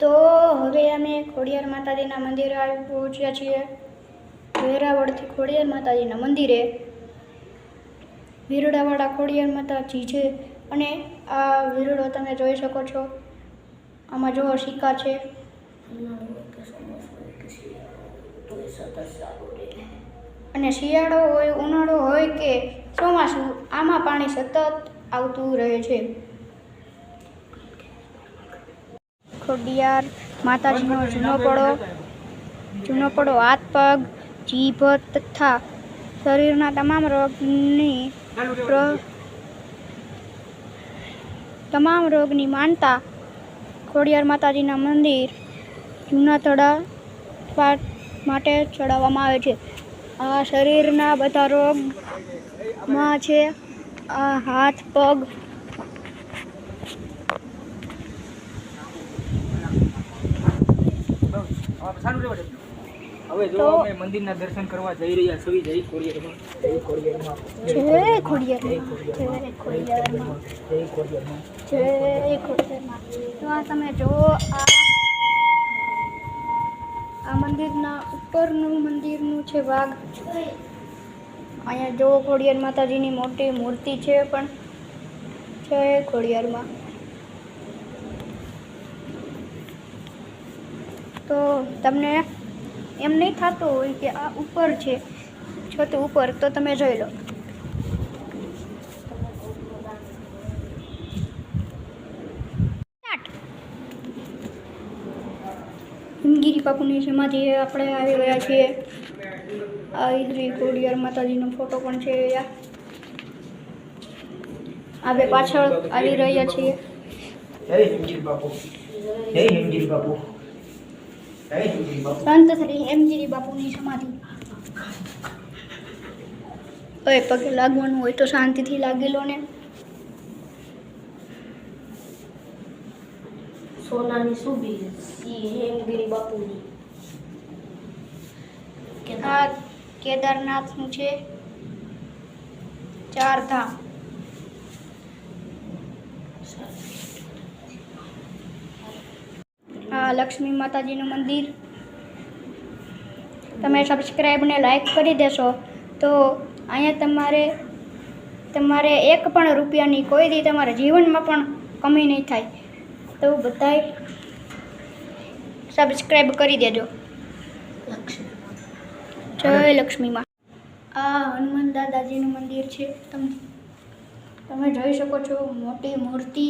તો હવે અમે ખોડિયાર માતાજીના મંદિરે આવી પહોંચ્યા છીએ. વેરાવળથી ખોડિયાર માતાજીના મંદિરે. વીરડાવાળા ખોડિયાર માતાજી છે અને આ વીરડો તમે જોઈ શકો છો. આમાં જો સિક્કા છે. અને શિયાળો હોય, ઉનાળો હોય કે ચોમાસું, આમાં પાણી સતત આવતું રહે છે. ખોડિયાર માતાજીનો જૂનો પડો હાથ, પગ, જીભ તથા શરીરના તમામ રોગની માનતા ખોડિયાર માતાજીના મંદિર જૂના તળા માટે ચડાવવામાં આવે છે. આ શરીરના બધા રોગમાં છે. આ હાથ, પગ, હવે જો અમે મંદિરના દર્શન કરવા જઈ રહ્યા છીએ. જય ખોડિયારમાં, જય ખોડિયારમાં, જય ખોડિયારમાં, જય ખોડિયારમાં, જય ખોડિયારમાં, જય ખોડિયારમાં. તો આ તમે જો આ મંદિરના ઉપરનું મંદિરનું છે ભાગ. અહીંયા જો ખોડિયાર માતાજીની મોટી મૂર્તિ છે પણ જય ખોડિયારમાં. તો તમને એમ નહીં થતું હોય કે આ ઉપર છે છત ઉપર, તો તમે જોઈ લો. હિમગીરી બાપુની સમાધિ આપણે આવી ગયા છીએ. આ શ્રી ખોડિયાર માતાજીનો ફોટો પણ છે. આપણે પાછળ આવી રહ્યા છીએ. જય હિમગીરી બાપુ, જય હિમગીરી બાપુ, જય હિમગીરી બાપુ. સંત શ્રી હેમગીરી બાપુની સમાધિ. હવે પગે લાગવાનું હોય તો શાંતિથી લાગી લો ને. સોનાની સુબી હેમગીરી બાપુની. આ કેદારનાથનું છે. 4 ધામ. આ લક્ષ્મી માતાજીનું મંદિર. તમે સબસ્ક્રાઈબ ને લાઈક કરી દેશો તો અહીંયા તમારે 1 પણ રૂપિયાની કોઈ દી તમારા જીવનમાં પણ કમી નહીં થાય. તો બધાય સબસ્ક્રાઈબ કરી દેજો. જય લક્ષ્મીમાં. આ હનુમાન દાદાજીનું મંદિર છે. તમે જોઈ શકો છો મોટી મૂર્તિ.